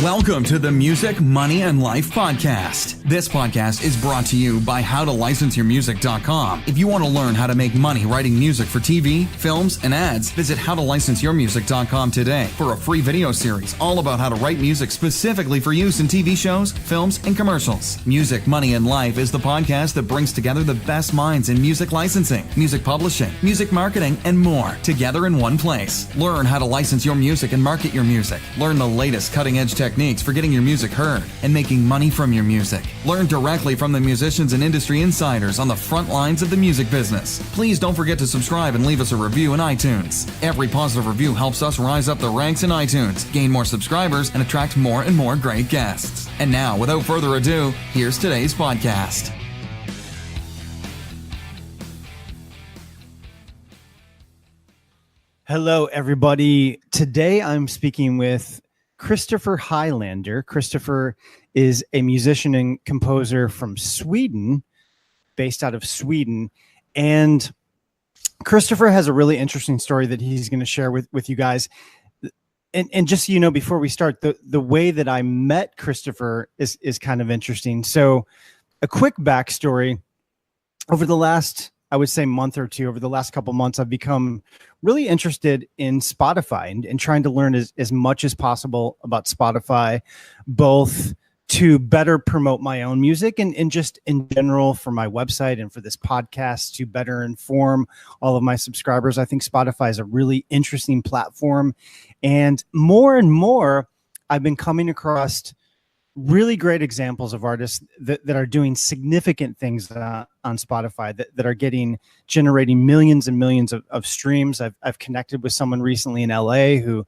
Welcome to the Music, Money, and Life podcast. This podcast is brought to you by HowToLicenseYourMusic.com. If you want to learn how to make money writing music for TV, films, and ads, visit HowToLicenseYourMusic.com today for a free video series all about how to write music specifically for use in TV shows, films, and commercials. Music, Money, and Life is the podcast that brings together the best minds in music licensing, music publishing, music marketing, and more together in one place. Learn how to license your music and market your music. Learn the latest cutting-edge techniques for getting your music heard and making money from your music. Learn directly from the musicians and industry insiders on the front lines of the music business. Please don't forget to subscribe and leave us a review in iTunes. Every positive review helps us rise up the ranks in iTunes, gain more subscribers, and attract more and more great guests. And now, without further ado, here's today's podcast. Hello, everybody. Today I'm speaking with Christopher Highlander. Christopher is a musician and composer from Sweden, based out of Sweden. And Christopher has a really interesting story that he's going to share with you guys. And just so you know, before we start, the way that I met Christopher is kind of interesting. So a quick backstory. Over the last, I would say, month or two, over the last couple months, I've become really interested in Spotify and trying to learn as much as possible about Spotify, both to better promote my own music and just in general for my website and for this podcast to better inform all of my subscribers. I think Spotify is a really interesting platform. And more, I've been coming across really great examples of artists that are doing significant things on Spotify that are generating millions and millions of streams. I've connected with someone recently in LA who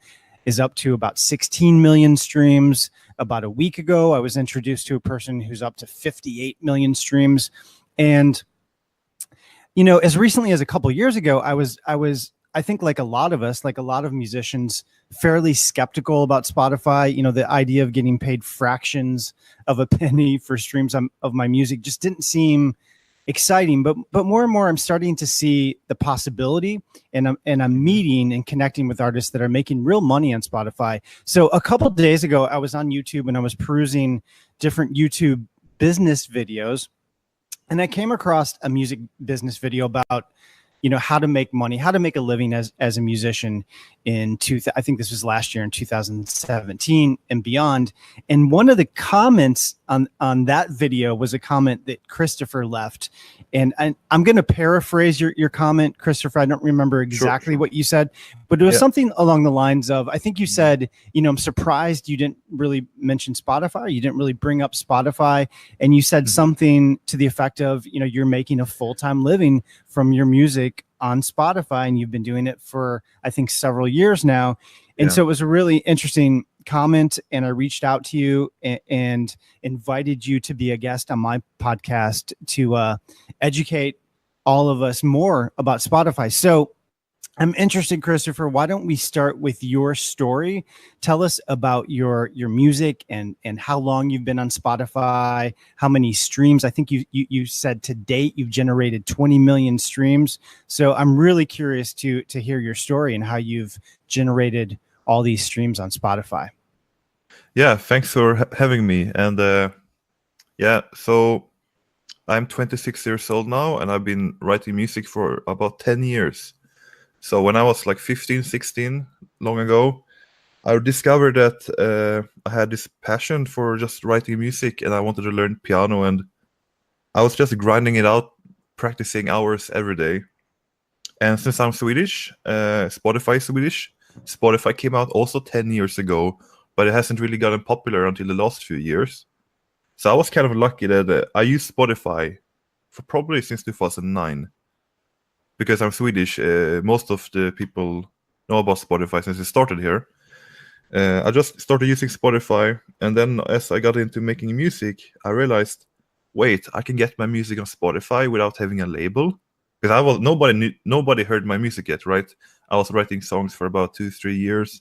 is up to about 16 million streams. About a week ago, I was introduced to a person who's up to 58 million streams. And, you know, as recently as a couple of years ago, I think like a lot of us, like a lot of musicians, fairly skeptical about Spotify. You know, the idea of getting paid fractions of a penny for streams of my music just didn't seem exciting. But more and more, I'm starting to see the possibility, and I'm meeting and connecting with artists that are making real money on Spotify. So a couple of days ago, I was on YouTube and I was perusing different YouTube business videos, and I came across a music business video about, you know, how to make money, how to make a living as a musician I think this was last year in 2017 and beyond. And one of the comments on that video was a comment that Christopher left. And I'm going to paraphrase your comment, Christopher. I don't remember exactly what you said, but it was something along the lines of, I think you said, you know, I'm surprised you didn't really mention Spotify. You didn't really bring up Spotify. And you said something to the effect of, you know, you're making a full-time living from your music on Spotify, and you've been doing it for, I think, several years now. And so it was a really interesting comment, and I reached out to you and invited you to be a guest on my podcast to educate all of us more about Spotify. So I'm interested, Christopher, why don't we start with your story? Tell us about your music and how long you've been on Spotify, how many streams. I think you said to date you've generated 20 million streams. So I'm really curious to hear your story and how you've generated all these streams on Spotify. Yeah, thanks for having me. And so I'm 26 years old now, and I've been writing music for about 10 years. So when I was like 15, 16, long ago, I discovered that I had this passion for just writing music, and I wanted to learn piano, and I was just grinding it out, practicing hours every day. And since I'm Swedish, Spotify is Swedish. Spotify came out also 10 years ago, but it hasn't really gotten popular until the last few years. So I was kind of lucky that I used Spotify for probably since 2009. Because I'm Swedish, most of the people know about Spotify since it started here. I just started using Spotify, and then as I got into making music, I realized, wait, I can get my music on Spotify without having a label. Because nobody heard my music yet, right? I was writing songs for about 2-3 years,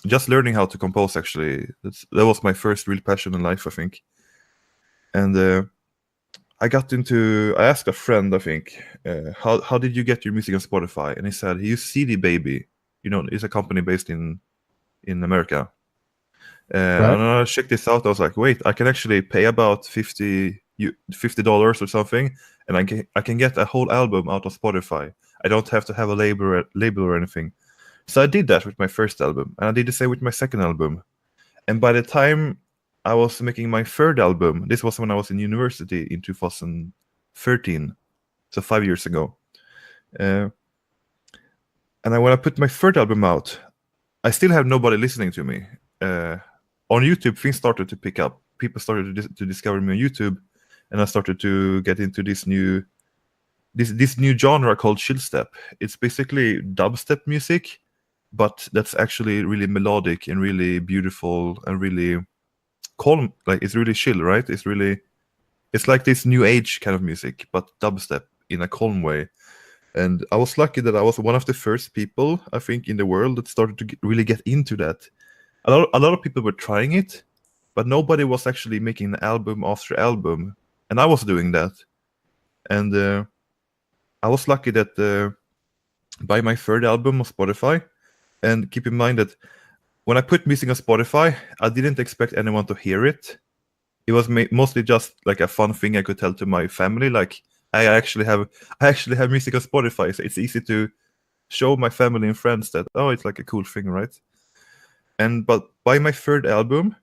just learning how to compose. Actually, that was my first real passion in life, I think. And I asked a friend, I think, how did you get your music on Spotify? And he said he used CD Baby. You know, it's a company based in America. Right. And I checked this out. I was like, wait, I can actually pay about $50 or something, and I can get a whole album out of Spotify. I don't have to have a label or anything. So I did that with my first album, and I did the same with my second album. And by the time I was making my third album, this was when I was in university in 2013, so 5 years ago. And when I put my third album out, I still have nobody listening to me. On YouTube, things started to pick up. People started to discover me on YouTube, and I started to get into this new genre called chill step. It's basically dubstep music, but that's actually really melodic and really beautiful and really calm. Like, it's really chill, right? It's like this new age kind of music, but dubstep in a calm way. And I was lucky that I was one of the first people, I think, in the world that started to really get into that. A lot of people were trying it, but nobody was actually making album after album, and I was doing that. And I was lucky that by my third album on Spotify, and keep in mind that when I put music on Spotify, I didn't expect anyone to hear it. It was mostly just like a fun thing I could tell to my family. Like, I actually have music on Spotify, so it's easy to show my family and friends that, oh, it's like a cool thing, right? But by my third album,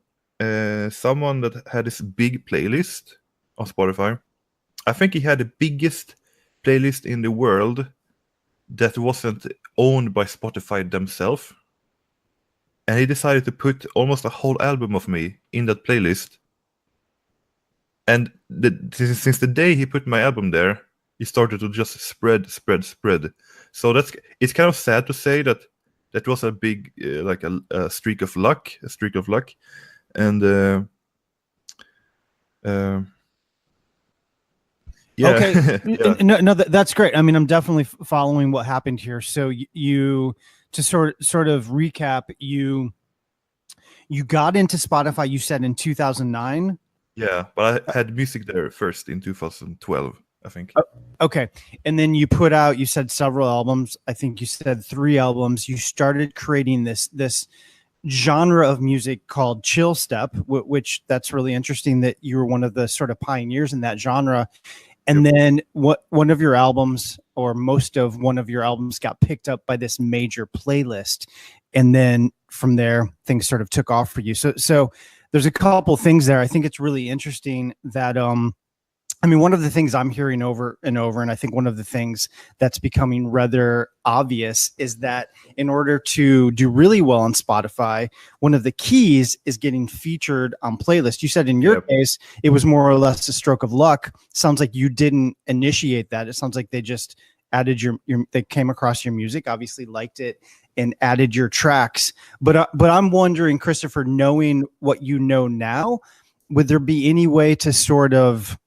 someone that had this big playlist on Spotify, I think he had the biggest playlist in the world that wasn't owned by Spotify themselves. And he decided to put almost a whole album of me in that playlist. And since the day he put my album there, he started to just spread. So it's kind of sad to say that was a big like a streak of luck, and yeah. Okay. Yeah. No, that's great. I mean, I'm definitely following what happened here. So you to sort of recap, you got into Spotify, you said, in 2009. Yeah, but I had music there first in 2012, I think. Okay. And then you put out, you said, several albums. I think you said 3 albums. You started creating this genre of music called chill step, which that's really interesting that you were one of the sort of pioneers in that genre. And then one of your albums, or most of one of your albums, got picked up by this major playlist. And then from there, things sort of took off for you. So there's a couple things there. I think it's really interesting that, I mean, one of the things I'm hearing over and over, and I think one of the things that's becoming rather obvious, is that in order to do really well on Spotify, one of the keys is getting featured on playlists. You said in your case, it was more or less a stroke of luck. Sounds like you didn't initiate that. It sounds like they just added they came across your music, obviously liked it, and added your tracks. But I'm wondering, Christopher, knowing what you know now, would there be any way to sort of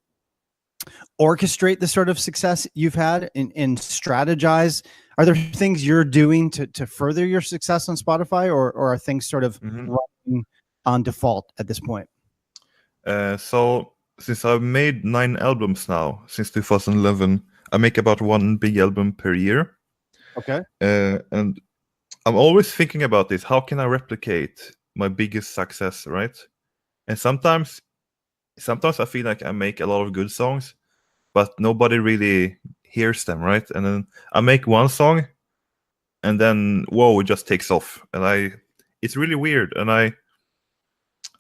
orchestrate the sort of success you've had and strategize? Are there things you're doing to further your success on Spotify, or are things sort of running on default at this point? So since I've made 9 albums now since 2011, I make about 1 big album per year. Okay. And I'm always thinking about this. How can I replicate my biggest success, right? And sometimes I feel like I make a lot of good songs, but nobody really hears them, right? And then I make one song, and then whoa, it just takes off, and it's really weird. And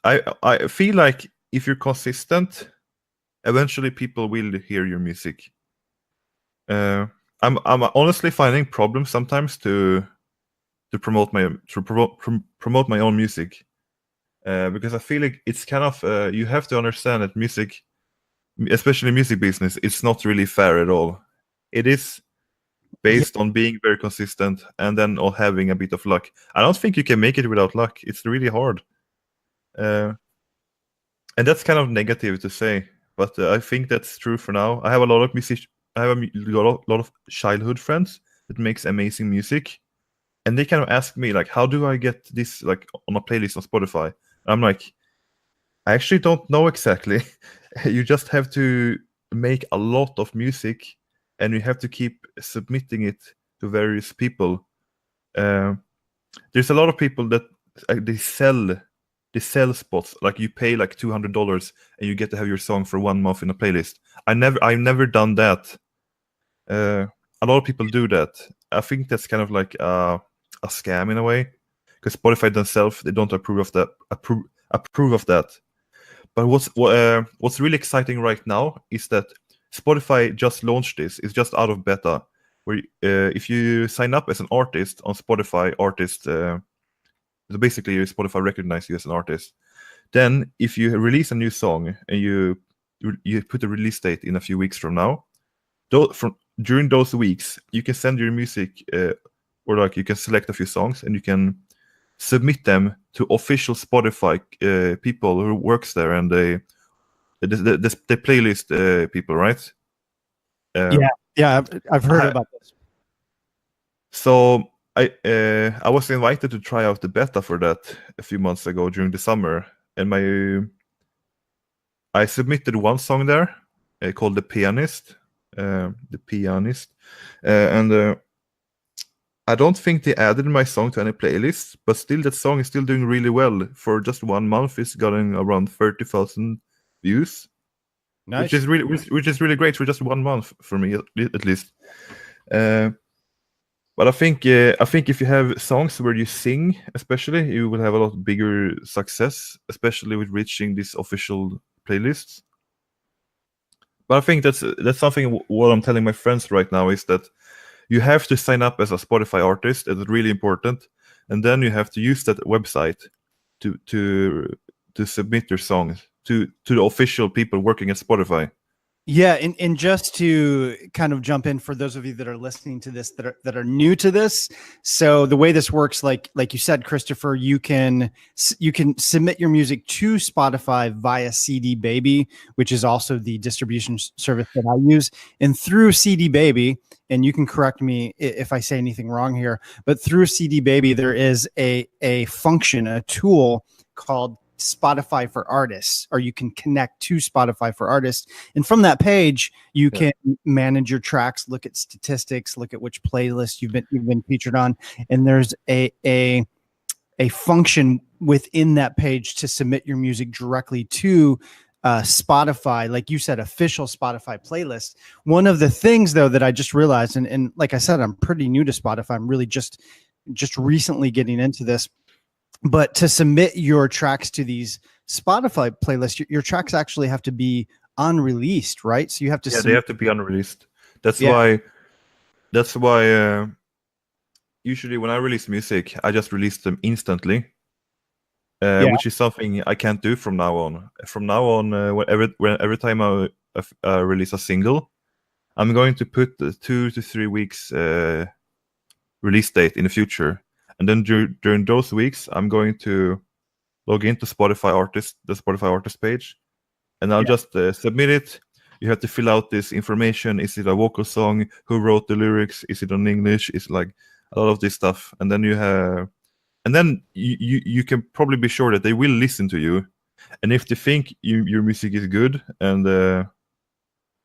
I feel like if you're consistent, eventually people will hear your music. I'm honestly finding problems sometimes to promote my own music, because I feel like it's kind of you have to understand that music, especially music business, it's not really fair at all. It is based on being very consistent and then all having a bit of luck. I don't think you can make it without luck. It's really hard. And that's kind of negative to say, but I think that's true for now. I have a lot of lot of childhood friends that makes amazing music, and they kind of ask me, like, how do I get this like on a playlist on Spotify? And I'm like, I actually don't know exactly. You just have to make a lot of music, and you have to keep submitting it to various people. There's a lot of people that they sell they sell spots. Like you pay like $200 and you get to have your song for 1 month in a playlist. I've never done that. A lot of people do that. I think that's kind of like a scam in a way, because Spotify themselves, they don't approve of that. Approve of that. But what's really exciting right now is that Spotify just launched this. It's just out of beta. Where if you sign up as an artist on Spotify, so basically Spotify recognizes you as an artist. Then if you release a new song and you put a release date in a few weeks from now, during those weeks you can send your music, or like you can select a few songs and you can submit them to official Spotify people who works there, and the playlist people, right? Yeah, I've heard about this. So I was invited to try out the beta for that a few months ago during the summer, and I submitted one song there called "The Pianist," and I don't think they added my song to any playlists, but still that song is still doing really well. For just 1 month, it's gotten around 30,000 views. Nice. which is really great for just 1 month for me at least. But I think if you have songs where you sing, especially, you will have a lot bigger success, especially with reaching these official playlists. But I think that's something. What I'm telling my friends right now is that you have to sign up as a Spotify artist. It's really important, and then you have to use that website to submit your songs to the official people working at Spotify. Yeah, and just to kind of jump in for those of you that are listening to this that are new to this. So the way this works, like you said, Christopher, you can submit your music to Spotify via CD Baby, which is also the distribution service that I use, and through CD Baby. And you can correct me if I say anything wrong here, but through CD Baby there is a function, a tool called Spotify for Artists, or you can connect to Spotify for Artists, and from that page you can manage your tracks, look at statistics, look at which playlist you've been featured on, and there's a function within that page to submit your music directly to Spotify, like you said, official Spotify playlist. One of the things though that I just realized, and like I said, I'm pretty new to Spotify, I'm really just recently getting into this. But to submit your tracks to these Spotify playlists, your tracks actually have to be unreleased, right? So you have to. Yeah, they have to be unreleased. That's why. Usually, when I release music, I just release them instantly, which is something I can't do from now on. From now on, every time I release a single, I'm going to put the 2 to 3 weeks release date in the future. And then during those weeks, I'm going to log into the Spotify artist page, and I'll just submit it. You have to fill out this information. Is it a vocal song? Who wrote the lyrics? Is it in English? It's like a lot of this stuff. And then you can probably be sure that they will listen to you. And if they think your music is good and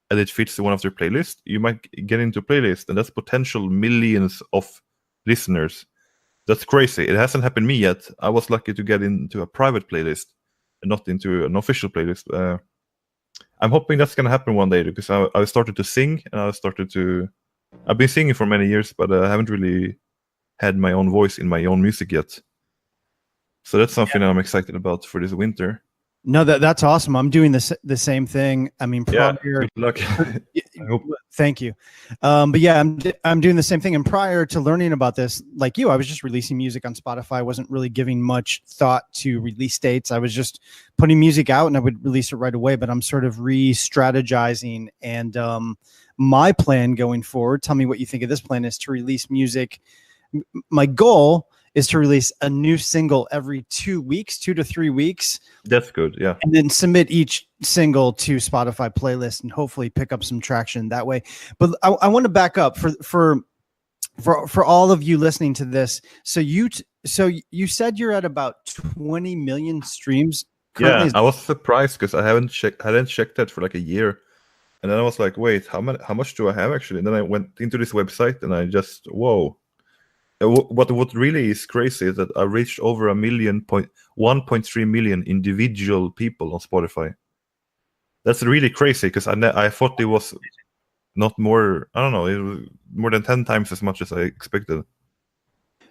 it fits one of their playlists, you might get into a playlist, and that's potential millions of listeners. That's crazy. It hasn't happened to me yet. I was lucky to get into a private playlist and not into an official playlist. I'm hoping that's going to happen one day, because I started to sing, and I've been singing for many years, but I haven't really had my own voice in my own music yet. So that's something I'm excited about for this winter. No, that's awesome. I'm doing the same thing. I mean, good luck. I hope. Thank you. But yeah, I'm doing the same thing. And prior to learning about this, like you, I was just releasing music on Spotify. I wasn't really giving much thought to release dates. I was just putting music out, and I would release it right away. But I'm sort of re-strategizing, and my plan going forward, tell me what you think of this plan, is to release music. My goal is to release a new single every 2 weeks, 2 to 3 weeks. That's good, yeah. And then submit each single to Spotify playlist and hopefully pick up some traction that way. But I want to back up for all of you listening to this. So you said you're at about 20 million streams currently. Yeah, I was surprised because I hadn't checked that for like a year. And then I was like, wait, how much do I have actually? And then I went into this website and I just, whoa. What really is crazy is that I reached over 1.3 million individual people on Spotify. That's really crazy because I thought it was not more. I don't know. It was more than 10 times as much as I expected.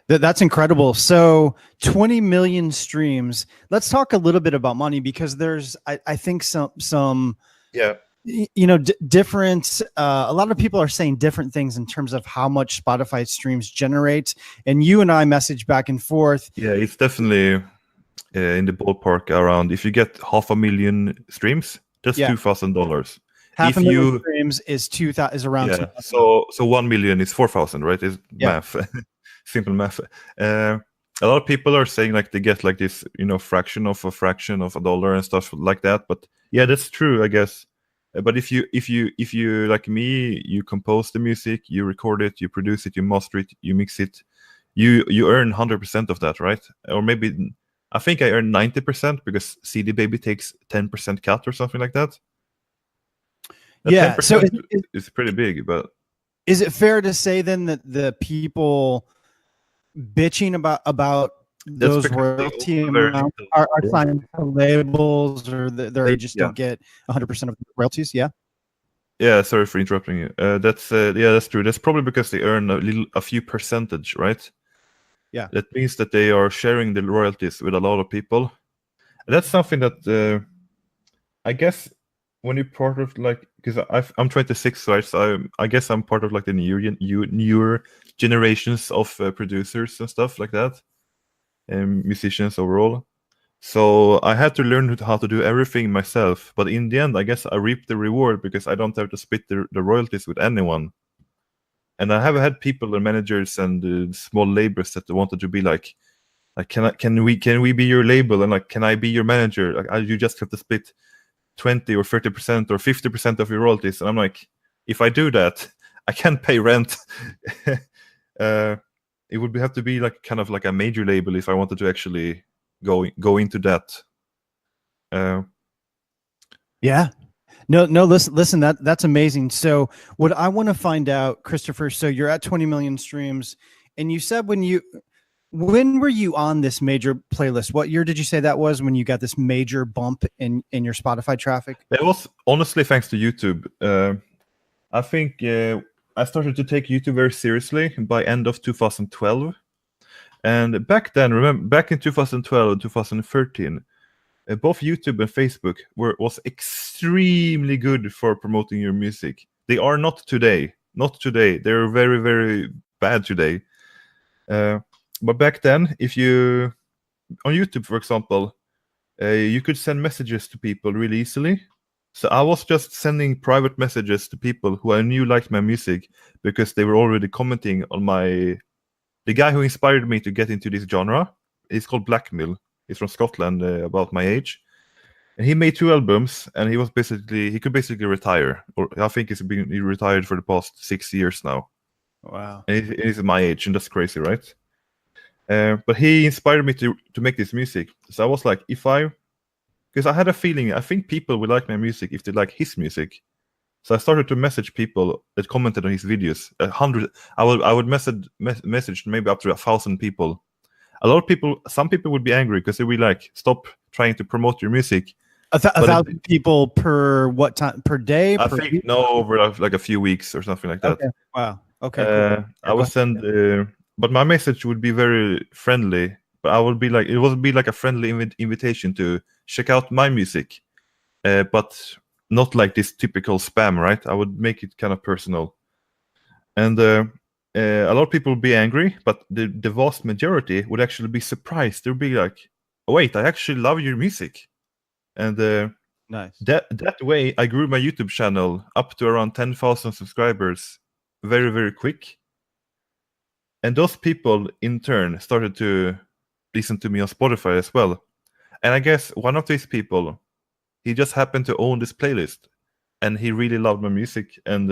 That's incredible. So 20 million streams. Let's talk a little bit about money, because there's, I think some Yeah. Different. A lot of people are saying different things in terms of how much Spotify streams generate. And you and I message back and forth. Yeah, it's definitely in the ballpark around. If you get 500,000 streams, that's $2,000. Half a million streams is 2,000 is around. Yeah. So 1 million is 4,000, right? It's math, simple math. A lot of people are saying like they get like this, fraction of a dollar and stuff like that. But yeah, that's true, I guess. But if you like me, you compose the music, you record it, you produce it, you master it, you mix it, you earn 100% of that, right? Or maybe I think I earn 90% because CD Baby takes 10% cut or something like that. Yeah, so it's pretty big. But is it fair to say then that the people bitching about those royalty amounts are signed to labels, or they just don't get 100% of the royalties? Yeah, sorry for interrupting you. That's true. That's probably because they earn a few percentage, right? Yeah, that means that they are sharing the royalties with a lot of people. That's something that I guess when you're part of like, because I'm 26, right? So I guess I'm part of like the newer generations of producers and stuff like that, and musicians overall. So I had to learn how to do everything myself. But in the end, I guess I reap the reward because I don't have to split the royalties with anyone. And I have had people and managers and small labels that wanted to be like, can we be your label, and like, can I be your manager? Like, you just have to split 20 or 30% or 50% of your royalties. And I'm like, if I do that, I can't pay rent. It would have to be like kind of like a major label if I wanted to actually go into that. Yeah. No, listen, that's amazing. So what I want to find out, Christopher, so you're at 20 million streams, and you said when were you on this major playlist? What year did you say that was when you got this major bump in your Spotify traffic? It was honestly thanks to YouTube. I think I started to take YouTube very seriously by end of 2012. And back then, back in 2012 and 2013, both YouTube and Facebook was extremely good for promoting your music. They are not today. Not today. They're very, very bad today. But back then, if you on YouTube, for example, you could send messages to people really easily. So I was just sending private messages to people who I knew liked my music because they were already commenting on the guy who inspired me to get into this genre. He's called Blackmill. He's from Scotland, about my age, and he made 2 albums. And he could basically retire, or I think he retired for the past 6 years now. Wow! And he's my age, and that's crazy, right? But he inspired me to make this music. So I was like, because I had a feeling, I think people would like my music if they like his music. So I started to message people that commented on his videos. 100. I would message maybe up to 1,000 people. A lot of people, some people would be angry because they would like, stop trying to promote your music. 1,000 people per what time per day? I think over like a few weeks or something like that. Okay. Wow. Okay. Cool. I would send, but my message would be very friendly. But it would be like a friendly invitation to check out my music, but not like this typical spam, right? I would make it kind of personal, and a lot of people would be angry, but the vast majority would actually be surprised. They'd be like, "Oh, wait, I actually love your music," and nice. That way, I grew my YouTube channel up to around 10,000 subscribers, very, very quick. And those people, in turn, started to listen to me on Spotify as well. And I guess one of these people, he just happened to own this playlist, and he really loved my music, and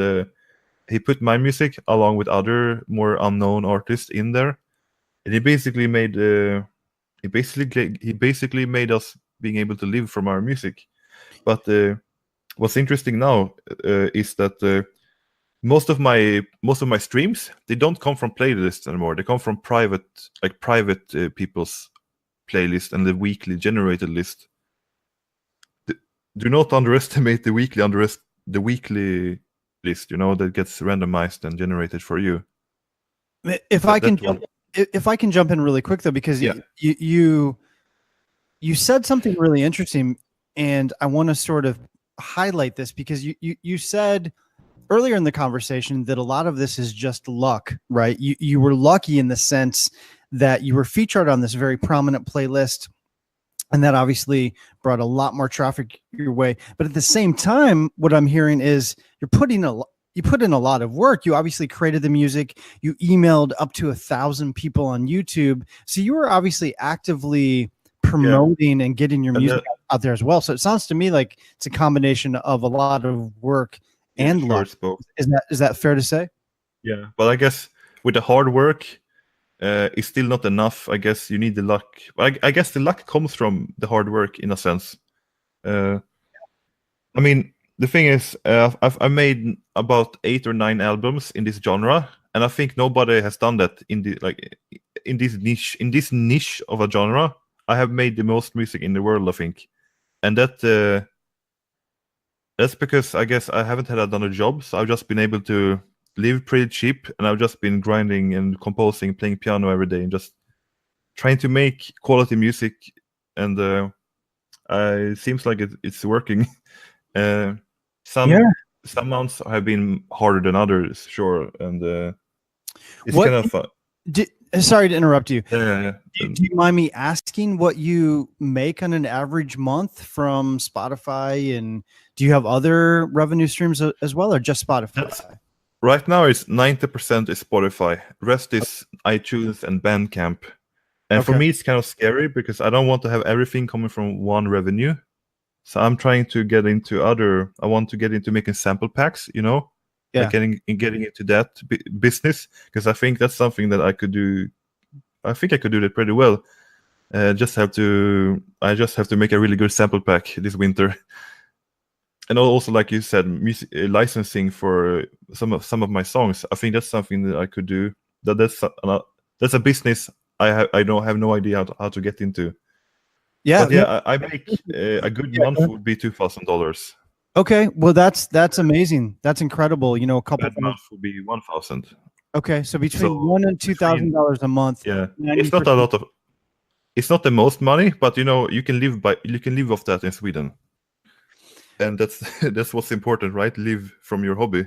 he put my music along with other more unknown artists in there, and he basically made us being able to live from our music. But what's interesting now is that most of my streams, they don't come from playlists anymore. They come from private people's playlist and the weekly generated list. Do not underestimate the weekly list, that gets randomized and generated for you. If I can jump in really quick though, because you said something really interesting, and I want to sort of highlight this because you said earlier in the conversation that a lot of this is just luck, right? You were lucky in the sense that you were featured on this very prominent playlist, and that obviously brought a lot more traffic your way. But at the same time, what I'm hearing is you put in a lot of work. You obviously created the music. You emailed up to 1,000 people on YouTube. So you were obviously actively promoting and getting your music out there as well. So it sounds to me like it's a combination of a lot of work and luck. Is that fair to say? Yeah, but I guess with the hard work, it's still not enough. I guess you need the luck. I guess the luck comes from the hard work in a sense. I mean, the thing is, I've made about 8 or 9 albums in this genre, and I think nobody has done that in this niche of a genre. I have made the most music in the world, I think, and that's because I guess I haven't had another job, so I've just been able to live pretty cheap, and I've just been grinding and composing, playing piano every day, and just trying to make quality music. And it seems like it's working. Some months have been harder than others, sure, and it's kind of fun. Sorry to interrupt you. Yeah. Do you mind me asking what you make on an average month from Spotify, and do you have other revenue streams as well, or just Spotify? Right now, it's 90% is Spotify. Rest is iTunes and Bandcamp. And for me, it's kind of scary because I don't want to have everything coming from one revenue. So I'm trying to get into I want to get into making sample packs, like getting into that business, because I think that's something that I could do. I think I could do that pretty well. I just have to make a really good sample pack this winter. And also, like you said, licensing for some of my songs. I think that's something that I could do. That's a business I don't have no idea how to get into. Yeah, but I make a good month would be $2,000. Okay, well that's amazing. That's incredible. A couple bad month would be 1,000. Okay, so between $1,000 and $2,000 a month. Yeah, 90%. It's not a lot of. It's not the most money, but you can live off that in Sweden, and that's what's important, right? Live from your hobby.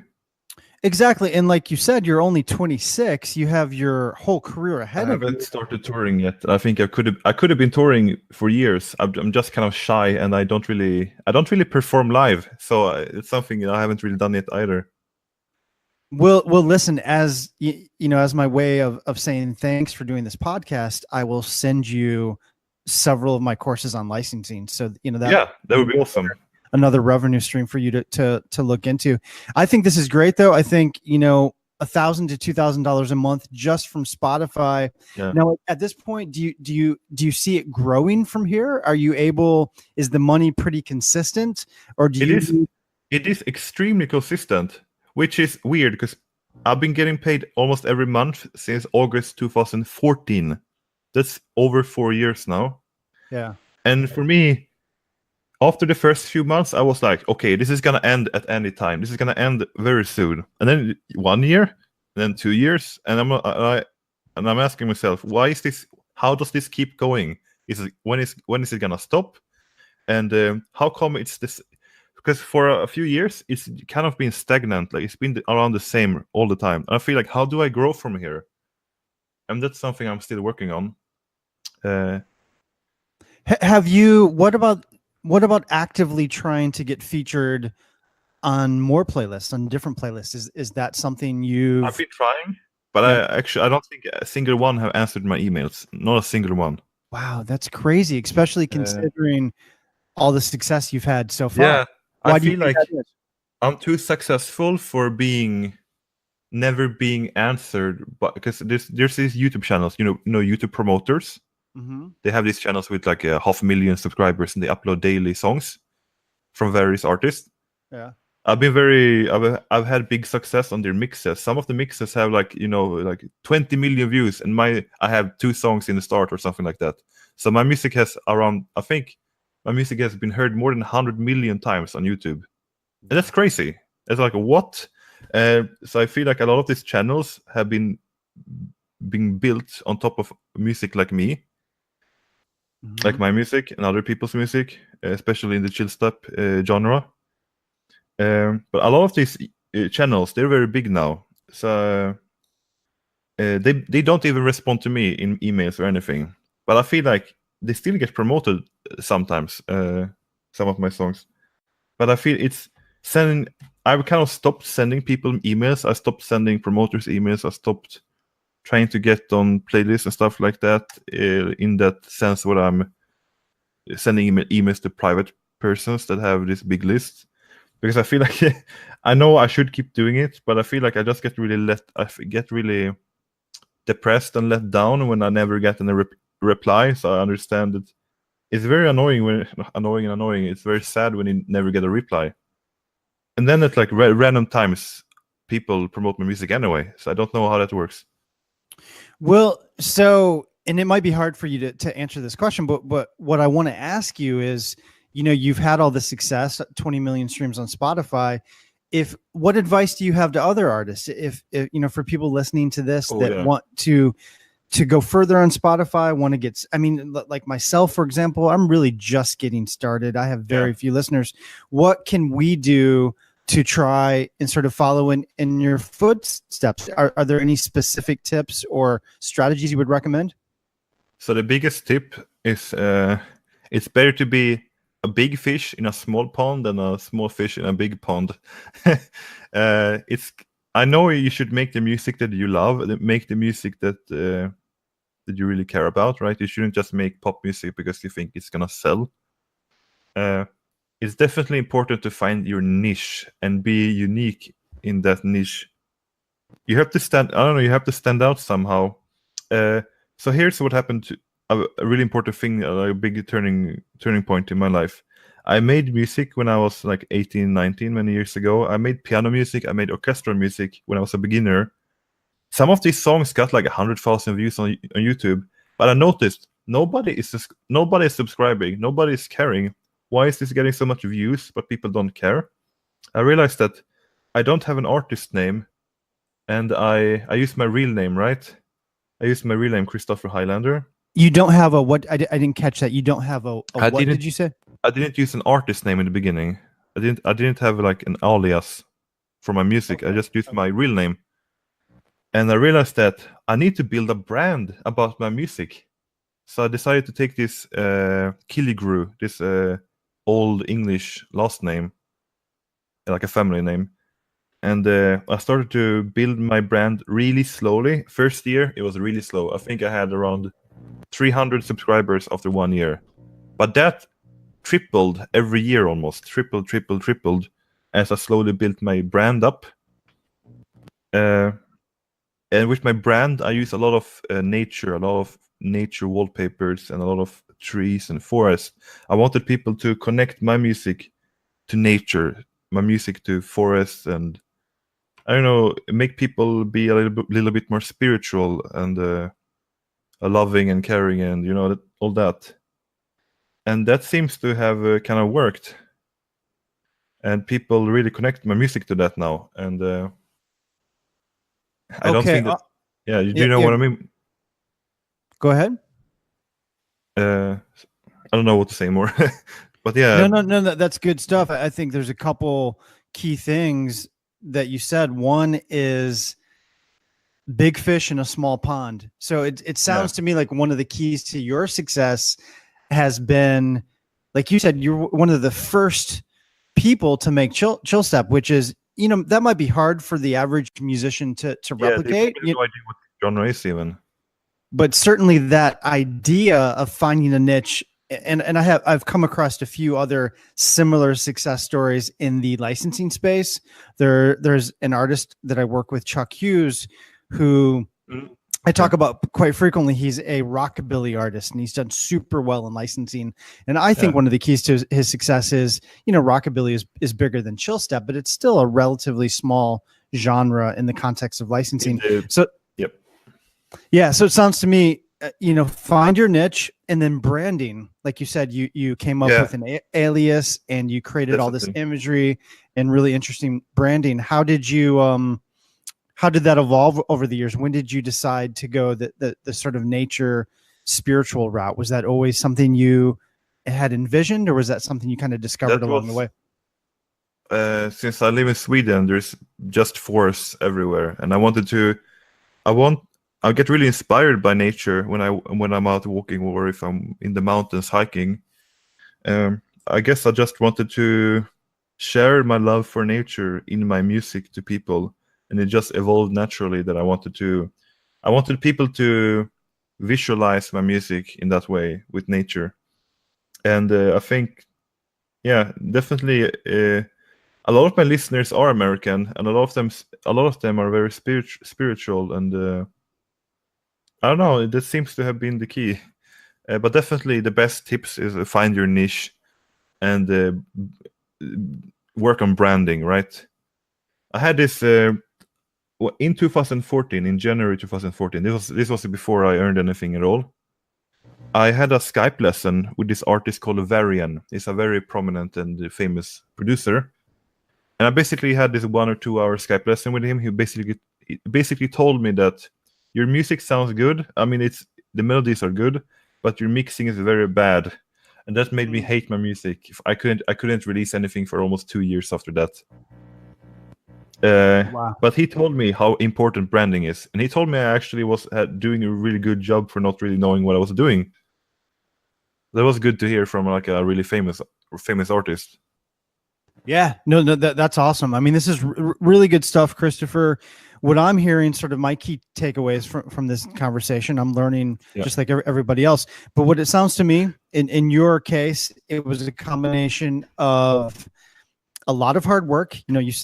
Exactly, and like you said, you're only 26. You have your whole career ahead of you. I haven't started touring yet. I think I could have been touring for years. I'm just kind of shy, and I don't really perform live. So it's something I haven't really done it either. Well, listen. As as my way of saying thanks for doing this podcast, I will send you several of my courses on licensing. So that would be awesome. Another revenue stream for you to look into. I think this is great, though. I think $1,000 to $2,000 a month just from Spotify. Yeah. Now, at this point, do you see it growing from here? Are you able? Is the money pretty consistent, or It is extremely consistent, which is weird because I've been getting paid almost every month since August 2014. That's over 4 years now. Yeah. And for me, after the first few months, I was like, okay, this is going to end at any time. This is going to end very soon. And then 1 year, and then 2 years. And I'm asking myself, why is this? How does this keep going? When is it going to stop? And how come it's this? Because for a few years, it's kind of been stagnant. Like it's been around the same all the time. And I feel like, how do I grow from here? And that's something I'm still working on. Have you? What about actively trying to get featured on more playlists, on different playlists? Is that something I've been trying, but I don't think a single one have answered my emails. Not a single one. Wow, that's crazy, especially considering all the success you've had so far. Yeah, I feel like I'm too successful for never being answered, but because there's these YouTube channels, YouTube promoters. Mm-hmm. They have these channels with like 500,000 subscribers, and they upload daily songs from various artists. Yeah. I've had big success on their mixes. Some of the mixes have like 20 million views, and I have 2 songs in the start or something like that. So my music has I think my music has been heard more than 100 million times on YouTube. And that's crazy. It's like, what? So I feel like a lot of these channels have been being built on top of music like me, like my music and other people's music, especially in the chill step genre. But a lot of these channels, they're very big now. So they don't even respond to me in emails or anything. But I feel like they still get promoted sometimes, some of my songs. But I feel it's sending... I've kind of stopped sending people emails. I stopped sending promoters emails. I stopped trying to get on playlists and stuff like that, in that sense where I'm sending emails to private persons that have this big list. Because I feel like I know I should keep doing it, but I feel like I just get really depressed and let down when I never get any reply. So I understand that it's very annoying It's very sad when you never get a reply. And then at like random times, people promote my music anyway. So I don't know how that works. Well, so, and it might be hard for you to answer this question, but what I want to ask you is, you've had all this success, 20 million streams on Spotify. What advice do you have to other artists? If for people listening to this want to go further on Spotify, want to get, like myself, for example, I'm really just getting started. I have very few listeners. What can we do to try and sort of follow in your footsteps? Are there any specific tips or strategies you would recommend? So the biggest tip is it's better to be a big fish in a small pond than a small fish in a big pond. I know you should make the music that you love, make the music that you really care about, right? You shouldn't just make pop music because you think it's gonna sell. It's definitely important to find your niche and be unique in that niche. You have to stand out somehow. So here's what happened to a really important thing, a big turning point in my life. I made music when I was like 18, 19, many years ago. I made piano music, I made orchestral music when I was a beginner. Some of these songs got like 100,000 views on YouTube, but I noticed nobody is subscribing, nobody is caring. Why is this getting so much views, but people don't care? I realized that I don't have an artist name, and I use my real name, right? I use my real name, Christopher Highlander. You don't have a what? I didn't catch that. You don't have a what did you say? I didn't use an artist name in the beginning. I didn't have like an alias for my music. I just used my real name. And I realized that I need to build a brand about my music. So I decided to take this Killigrew, this old English last name, like a family name. And I started to build my brand really slowly. First year, it was really slow. I think I had around 300 subscribers after 1 year. But that tripled every year almost. Tripled as I slowly built my brand up. And with my brand, I use a lot of nature wallpapers and a lot of trees and forests. I wanted people to connect my music to nature, my music to forests, and I don't know, make people be a little bit more spiritual and loving and caring, and all that. And that seems to have kind of worked. And people really connect my music to that now. And I don't think that. Yeah, do you know what I mean? Go ahead. I don't know what to say more, but yeah. No, that's good stuff. I think there's a couple key things that you said. One is big fish in a small pond. So it sounds to me like one of the keys to your success has been, like you said, you're one of the first people to make chill step, which is, that might be hard for the average musician to replicate. They have no idea what genre is even. But certainly that idea of finding a niche, and I've come across a few other similar success stories in the licensing space. There's an artist that I work with, Chuck Hughes, who I talk about quite frequently. He's a rockabilly artist, and he's done super well in licensing. And I think one of the keys to his success is, rockabilly is bigger than chill step, but it's still a relatively small genre in the context of licensing. So, yeah. So it sounds to me, find your niche, and then branding. Like you said, you came up with an alias, and you created all this imagery and really interesting branding. How did that evolve over the years? When did you decide to go the sort of nature spiritual route? Was that always something you had envisioned, or was that something you kind of discovered along the way? Since I live in Sweden, there's just forests everywhere, and I get really inspired by nature when I'm out walking, or if I'm in the mountains hiking. I guess I just wanted to share my love for nature in my music to people. And it just evolved naturally that I wanted people to visualize my music in that way with nature. And I think, definitely, a lot of my listeners are American, and a lot of them are very spiritual, and I don't know, that seems to have been the key. But definitely, the best tips is find your niche and work on branding. Right? I had this. In 2014, in January 2014, this was before I earned anything at all. I had a Skype lesson with this artist called Varian. He's a very prominent and famous producer. And I basically had this 1 or 2 hour Skype lesson with him. He basically told me that your music sounds good. I mean, the melodies are good, but your mixing is very bad. And that made me hate my music. I couldn't release anything for almost 2 years after that. Wow. But he told me how important branding is, and he told me I actually was doing a really good job for not really knowing what I was doing. That was good to hear from like a really famous artist. Yeah, no, that's awesome. I mean, this is really good stuff, Christopher. What I'm hearing, sort of my key takeaways from this conversation, I'm learning just like everybody else. But what it sounds to me, in your case, it was a combination of a lot of hard work.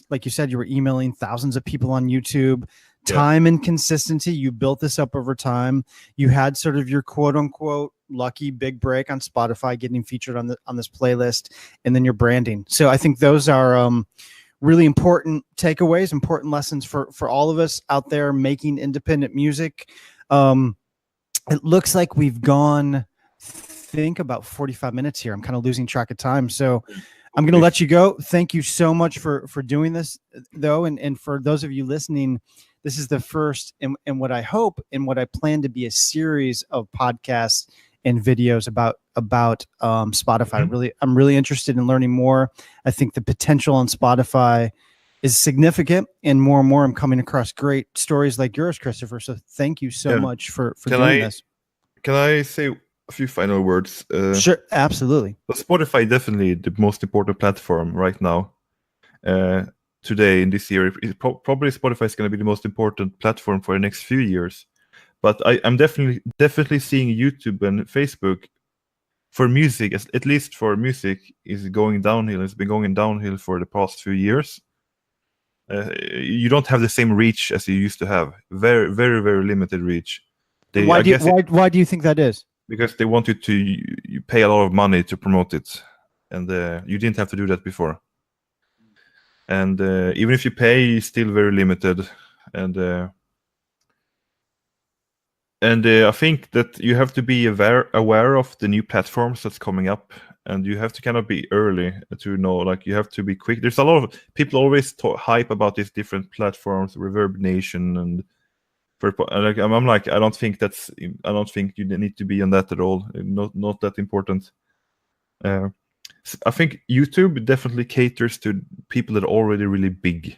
Like you said, you were emailing thousands of people on YouTube, time and consistency. You built this up over time. You had sort of your quote unquote lucky big break on Spotify, getting featured on this playlist, and then your branding. So I think those are really important takeaways, important lessons for all of us out there making independent music. It looks like we've gone, think about 45 minutes here. I'm kind of losing track of time. So I'm going to let you go. Thank you so much for doing this, though. And for those of you listening, this is the first and what I hope and what I plan to be a series of podcasts and videos about Spotify. Mm-hmm. I'm really interested in learning more. I think the potential on Spotify is significant, and more I'm coming across great stories like yours, Christopher. So thank you so much for doing this. Can I say a few final words? Sure, absolutely. But Spotify definitely the most important platform right now. Today in this year, probably Spotify is going to be the most important platform for the next few years. But I'm definitely seeing YouTube and Facebook for music, at least for music, is going downhill. It's been going downhill for the past few years. You don't have the same reach as you used to have. Very, very, very limited reach. Why do you think that is? Because they want you to pay a lot of money to promote it, and you didn't have to do that before. And even if you pay, it's still very limited. And I think that you have to be aware of the new platforms that's coming up, and you have to kind of be early to know. Like, you have to be quick. There's a lot of people always hype about these different platforms, Reverb Nation, and I'm like, I don't think you need to be on that at all. Not that important. I think YouTube definitely caters to people that are already really big.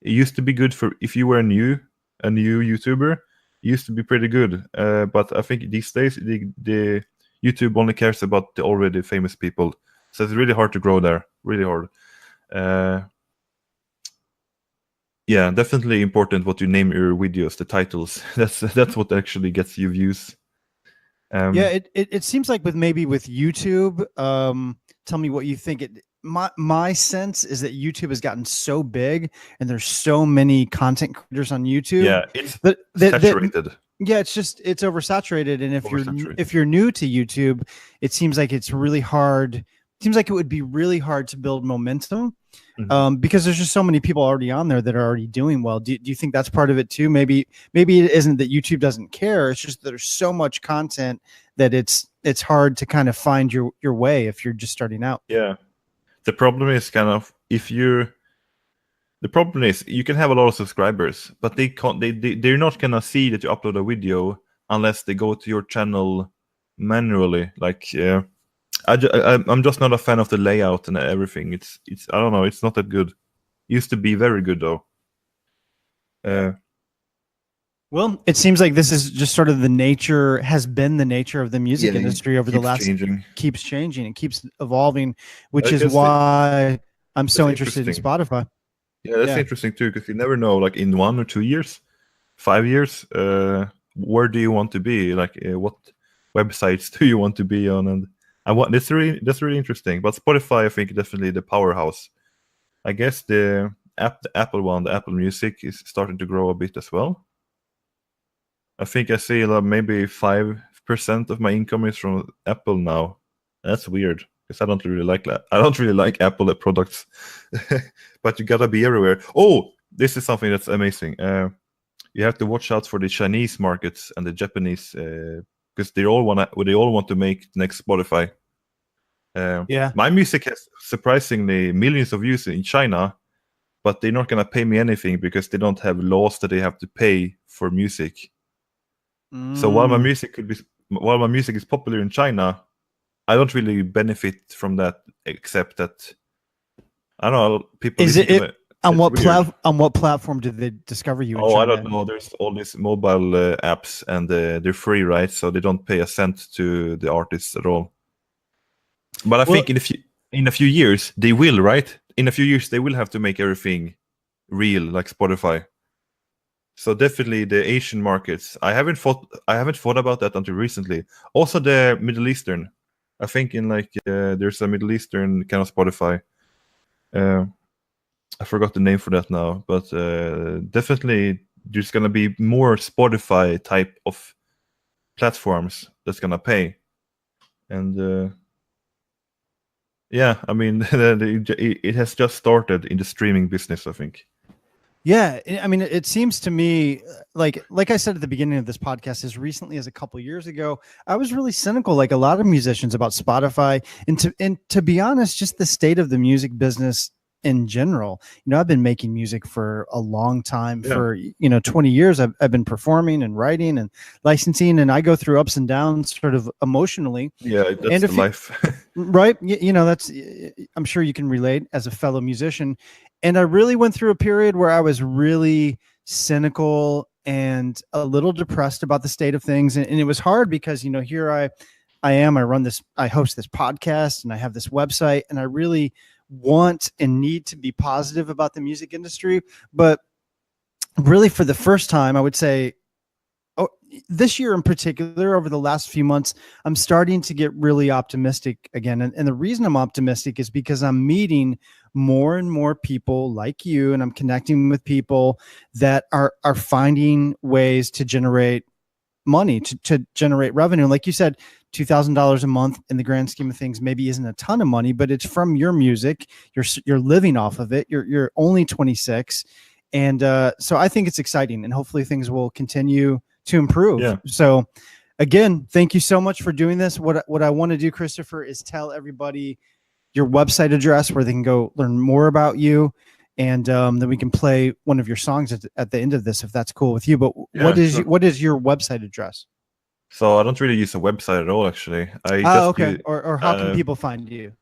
It used to be good for if you were a new YouTuber. It used to be pretty good, but I think these days the YouTube only cares about the already famous people, so it's really hard to grow there. Really hard. Yeah, definitely important what you name your videos, the titles. That's what actually gets you views. It seems like with YouTube. Tell me what you think. my sense is that YouTube has gotten so big, and there's so many content creators on YouTube. Yeah, it's that saturated. yeah, it's oversaturated. And Oversaturated. if you're new to YouTube, it seems like it's really hard. It seems like it would be really hard to build momentum. Because there's just so many people already on there that are already doing well. Do you think that's part of it too? Maybe it isn't that YouTube doesn't care. It's just that there's so much content that it's hard to kind of find your way if you're just starting out. Yeah. The problem is kind of the problem is you can have a lot of subscribers, but they're not gonna see that you upload a video unless they go to your channel manually. Like I'm just not a fan of the layout and everything. It's I don't know. It's not that good. Used to be very good though. Well, it seems like this is just sort of has been the nature of the music industry over the last keeps changing and keeps evolving, which is why I'm so interested in Spotify. Yeah, that's interesting too, because you never know, like in 1 or 2 years, 5 years, where do you want to be? Like what websites do you want to be on? And that's really interesting. But Spotify, I think, definitely the powerhouse. I guess the Apple one, the Apple Music, is starting to grow a bit as well. I think I see maybe 5% of my income is from Apple now. That's weird, because I don't really like that. I don't really like Apple products, but you gotta be everywhere. Oh, this is something that's amazing. You have to watch out for the Chinese markets and the Japanese, because they all want to make the next Spotify. My music has surprisingly millions of views in China, but they're not gonna pay me anything because they don't have laws that they have to pay for music. So while my music is popular in China, I don't really benefit from that, except that I don't know, people. On what platform did they discover you? I don't know. There's all these mobile apps, and they're free, right? So they don't pay a cent to the artists at all. But I think in a few years they will, right? In a few years they will have to make everything real, like Spotify. So definitely the Asian markets. I haven't thought about that until recently. Also the Middle Eastern. I think in there's a Middle Eastern kind of Spotify. I forgot the name for that now, but definitely there's gonna be more Spotify type of platforms that's gonna pay. And I mean it has just started in the streaming business, I think. Yeah, I mean, it seems to me like I said at the beginning of this podcast, as recently as a couple of years ago, I was really cynical, like a lot of musicians, about Spotify, and to be honest, just the state of the music business in general. I've been making music for a long time. For 20 years, I've been performing and writing and licensing, and I go through ups and downs, sort of emotionally. Yeah, that's the life. Right? That's, I'm sure you can relate as a fellow musician. And I really went through a period where I was really cynical and a little depressed about the state of things. And it was hard because, here I host this podcast and I have this website, and I really want and need to be positive about the music industry. But really, for the first time, I would say, this year in particular, over the last few months, I'm starting to get really optimistic again. And the reason I'm optimistic is because I'm meeting more and more people like you, and I'm connecting with people that are finding ways to generate money, to generate revenue. Like you said, $2,000 a month in the grand scheme of things maybe isn't a ton of money, but it's from your music. You're living off of it. You're only 26. And so I think it's exciting, and hopefully things will continue to improve. Yeah. So again, thank you so much for doing this. What I want to do, Christopher, is tell everybody your website address where they can go learn more about you, and then we can play one of your songs at the end of this, if that's cool with you. But what is your website address? So I don't really use a website at all, actually. Or how can people find you?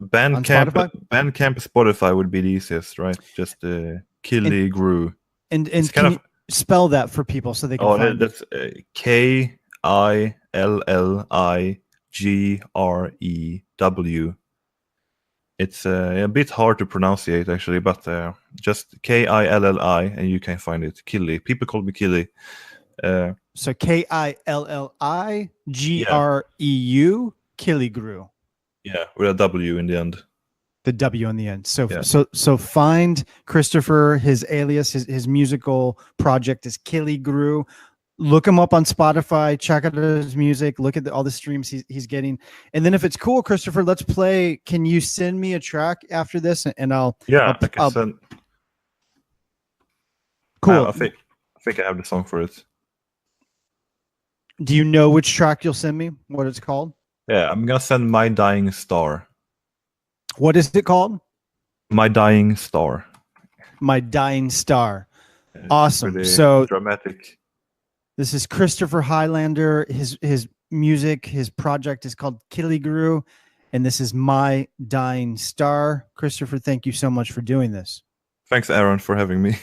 Bandcamp, Spotify would be the easiest, right? Just Killy Grew. And can you spell that for people so they can find that's KILLIGREW. It's a bit hard to pronunciate, actually, but just KILLI, and you can find it. Killy. People call me Killy. So KILLIGREU, Killy Grew. Yeah, with a W in the end. The W on the end. So Yeah. so find Christopher. His alias, his musical project is Killigrew. Look him up on Spotify. Check out his music. Look at all the streams he's getting. And then if it's cool, Christopher, let's play. Can you send me a track after this? And I'll I can send. Cool. I think I have the song for it. Do you know which track you'll send me? What it's called? Yeah, I'm gonna send My Dying Star. What is it called? My Dying Star. My Dying Star. It's Awesome. pretty So dramatic. this is Christopher Highlander. His music, his project is called Killigrew, and this is My Dying Star. Christopher, thank you so much for doing this. Thanks, Aaron, for having me.